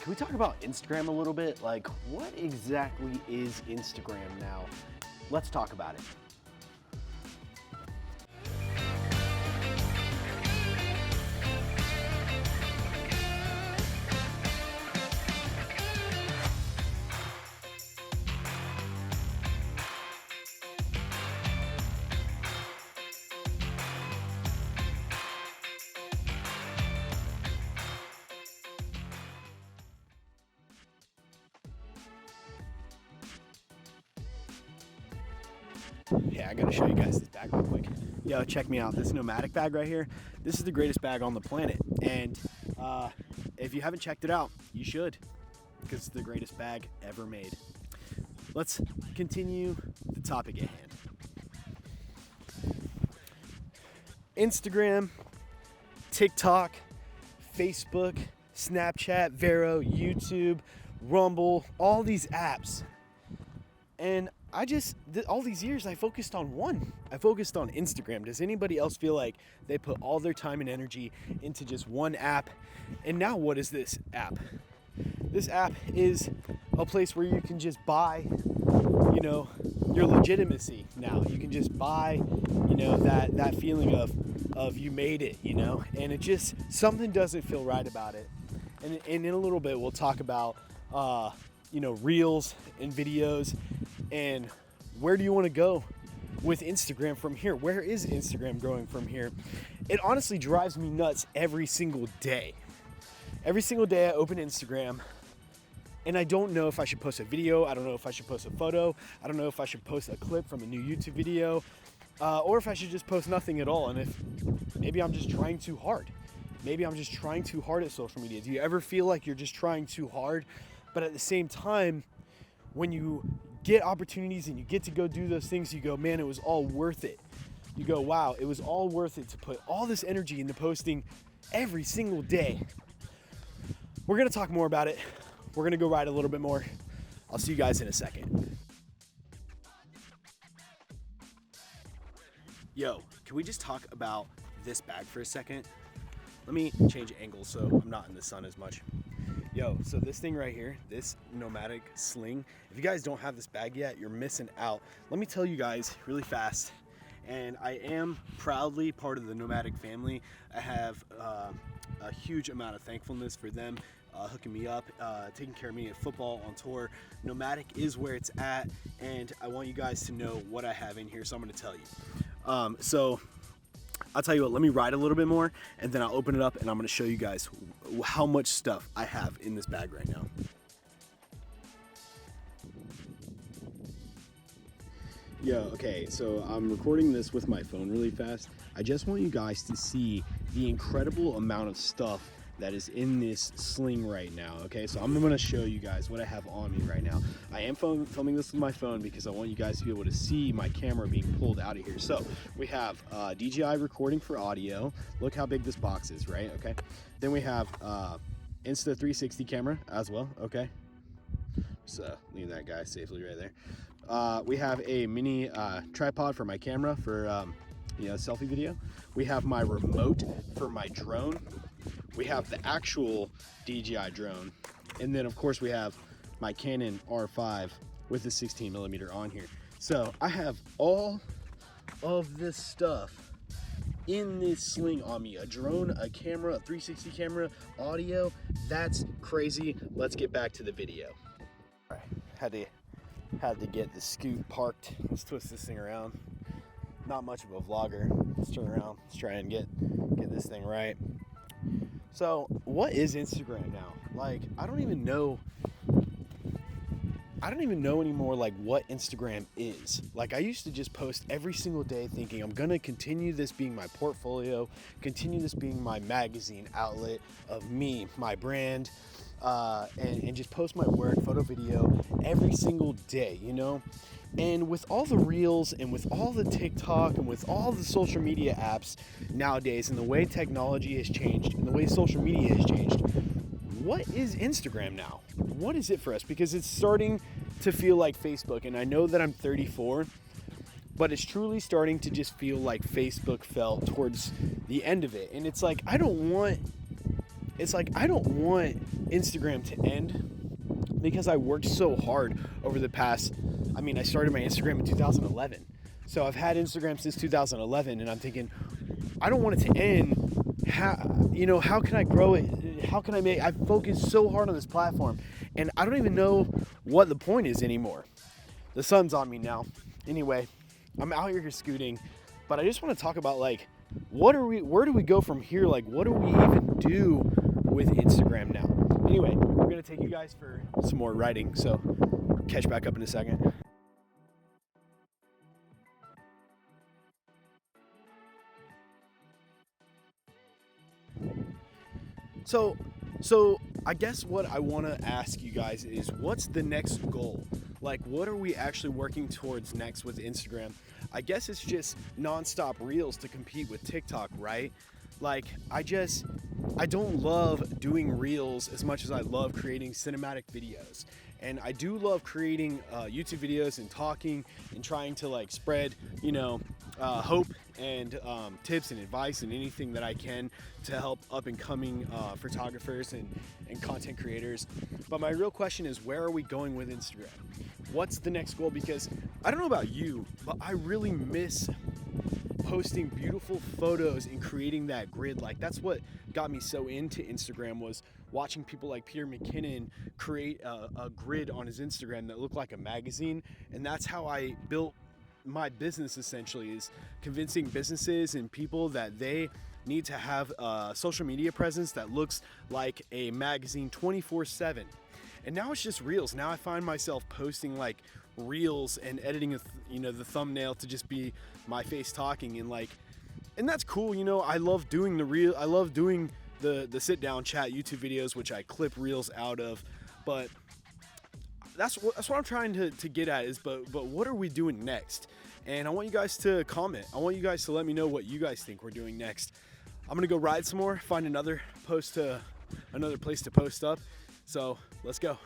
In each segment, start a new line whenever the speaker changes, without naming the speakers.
Can we talk about Instagram a little bit? Like, what exactly is Instagram now? Let's talk about it. Yeah, I gotta show you guys this bag real quick. Yo, check me out. This nomadic bag right here, this is the greatest bag on the planet. And if you haven't checked it out, you should, because it's the greatest bag ever made. Let's continue the topic at hand. Instagram, TikTok, Facebook, Snapchat, Vero, YouTube, Rumble, all these apps. And all these years I focused on one. I focused on Instagram. Does anybody else feel like they put all their time and energy into just one app? And now what is this app? This app is a place where you can just buy, your legitimacy now. You can just buy, that feeling of you made it, and it just, something doesn't feel right about it. And in a little bit, we'll talk about, reels and videos. And where do you want to go with Instagram from here? Where is Instagram going from here? It honestly drives me nuts every single day. Every single day I open Instagram and I don't know if I should post a video. I don't know if I should post a photo. I don't know if I should post a clip from a new YouTube video, or if I should just post nothing at all. And if maybe I'm just trying too hard. Maybe I'm just trying too hard at social media. Do you ever feel like you're just trying too hard? But at the same time, when you get opportunities and you get to go do those things, you go, man, it was all worth it. You go, wow, it was all worth it to put all this energy into posting every single day. We're going to talk more about it. We're going to go ride a little bit more. I'll see you guys in a second. Yo, can we just talk about this bag for a second? Let me change angles so I'm not in the sun as much. Yo, so this thing right here, this nomadic sling, if you guys don't have this bag yet, you're missing out. Let me tell you guys really fast, and I am proudly part of the nomadic family. I have a huge amount of thankfulness for them hooking me up, taking care of me at football, on tour. Nomadic is where it's at, and I want you guys to know what I have in here, so I'm gonna tell you. So I'll tell you what, let me ride a little bit more and then I'll open it up and I'm going to show you guys how much stuff I have in this bag right now. Yo, okay, so I'm recording this with my phone really fast. I just want you guys to see the incredible amount of stuff that is in this sling right now. Okay, so I'm going to show you guys what I have on me right now. I am filming this with my phone because I want you guys to be able to see my camera being pulled out of here. So we have DJI recording for audio. Look how big this box is, right? Okay, then we have Insta360 camera as well. Okay, so leave that guy safely right there. We have a mini tripod for my camera for selfie video. We have my remote for my drone. We have the actual DJI drone, and then of course we have my Canon R5 with the 16mm on here. So I have all of this stuff in this sling on me: a drone, a camera, a 360 camera, audio. That's crazy. Let's get back to the video. All right, had to get the scoot parked. Let's twist this thing around. Not much of a vlogger. Let's turn around. Let's try and get this thing right. So what is Instagram now? Like, I don't even know anymore like what Instagram is. Like, I used to just post every single day thinking I'm gonna continue this being my portfolio, continue this being my magazine outlet of me, my brand, and just post my work, photo, video every single day, And with all the reels and with all the TikTok and with all the social media apps nowadays, and the way technology has changed and the way social media has changed, what is Instagram now? What is it for us? Because it's starting to feel like Facebook, and I know that I'm 34, but it's truly starting to just feel like Facebook fell towards the end of it. And it's like, I don't want it's like I don't want Instagram to end because I worked so hard over the past, I started my Instagram in 2011. So I've had Instagram since 2011, and I'm thinking, I don't want it to end. How can I grow it? How can I've focused so hard on this platform, and I don't even know what the point is anymore. The sun's on me now. Anyway, I'm out here scooting, but I just want to talk about like, where do we go from here? Like, what do we even do with Instagram now? Anyway, we're going to take you guys for some more writing, so catch back up in a second. So I guess what I want to ask you guys is, what's the next goal? Like, what are we actually working towards next with Instagram? I guess it's just nonstop reels to compete with TikTok, right? Like, I don't love doing reels as much as I love creating cinematic videos. And I do love creating YouTube videos and talking and trying to like spread, hope and tips and advice and anything that I can to help up and coming photographers and content creators. But my real question is, where are we going with Instagram? What's the next goal? Because I don't know about you, but I really miss posting beautiful photos and creating that grid. Like, that's what got me so into Instagram, was watching people like Peter McKinnon create a grid on his Instagram that looked like a magazine. And that's how I built my business, essentially, is convincing businesses and people that they need to have a social media presence that looks like a magazine 24/7. And now it's just reels. Now I find myself posting like reels and editing the thumbnail to just be my face talking, and that's cool. I love doing I love doing the sit down chat YouTube videos, which I clip reels out of. But that's what I'm trying to get at is, but what are we doing next? And I want you guys to comment. I want you guys to let me know what you guys think we're doing next. I'm gonna go ride some more, find another place to post up. So let's go.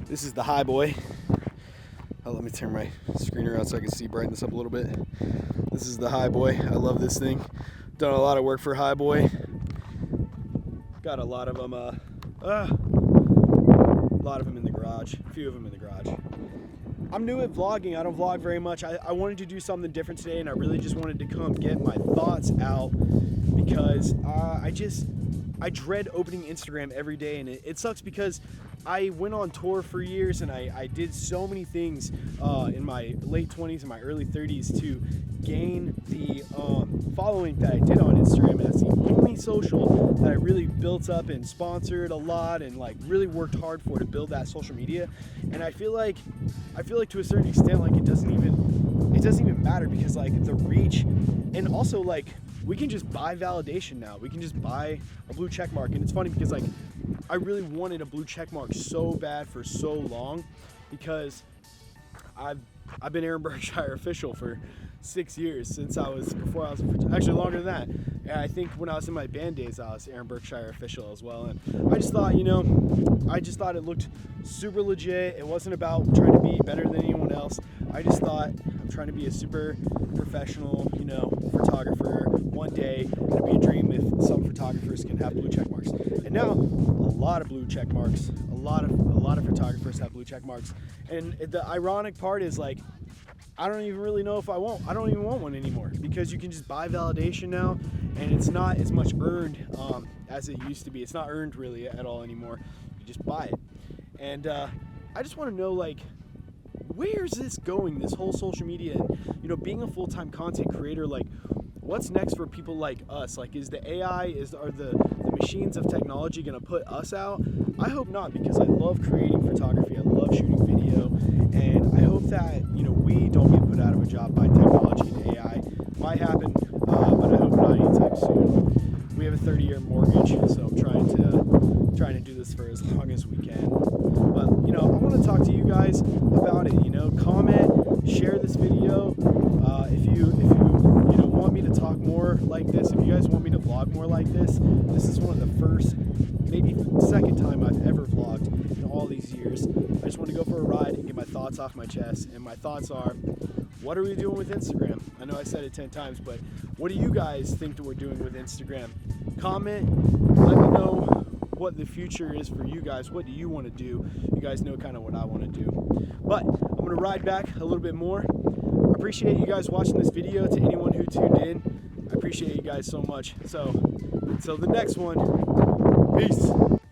This is the High Boy. Let me turn my screen around so I can brighten this up a little bit. This is the High Boy. I love this thing. Done a lot of work for High Boy. Got a lot of them. A lot of them in the garage. A few of them in the garage. I'm new at vlogging. I don't vlog very much. I wanted to do something different today, and I really just wanted to come get my thoughts out because I dread opening Instagram every day, and it sucks because I went on tour for years, and I did so many things in my late 20s and my early 30s to gain the following that I did on Instagram, and that's the only social that I really built up and sponsored a lot and like really worked hard for to build that social media. And I feel like to a certain extent, like it doesn't even matter, because like the reach, and also like we can just buy validation now. We can just buy a blue check mark. And it's funny because like I really wanted a blue check mark so bad for so long, because I've been Aaron Berkshire official for 6 years, before I was actually longer than that. And I think when I was in my band days, I was Aaron Berkshire official as well. And I just thought, it looked super legit. It wasn't about trying to be better than anyone else. I just thought, I'm trying to be a super professional, photographer. One day, it'd be a dream if some photographers can have blue check marks. And now, a lot of blue check marks. A lot of photographers have blue check marks. And the ironic part is like, I don't even really know if I don't even want one anymore, because you can just buy validation now, and it's not as much earned as it used to be. It's not earned really at all anymore. You just buy it. And I just want to know, like, where's this going, this whole social media, and being a full-time content creator, like, what's next for people like us? Like, is the AI, are the machines of technology going to put us out? I hope not, because I love creating photography. I love shooting video, and I hope that, we don't get put out of a job by technology and AI. Might happen, but I hope not anytime soon. We have a 30-year mortgage, so I'm trying to do this for as long as we can. But, I want to talk to you guys about it. Comment, share this video. If you want me to talk more like this, if you guys want me to vlog more like this is one of the first, maybe second time I've ever vlogged in all these years. I just want to go for a ride and get my thoughts off my chest. And my thoughts are, what are we doing with Instagram? I know I said it 10 times, but what do you guys think that we're doing with Instagram? Comment, let me know what the future is for you guys. What do you want to do? You guys know kind of what I want to do. But I'm going to ride back a little bit more. I appreciate you guys watching this video. To anyone who tuned in, I appreciate you guys so much. So until the next one, peace.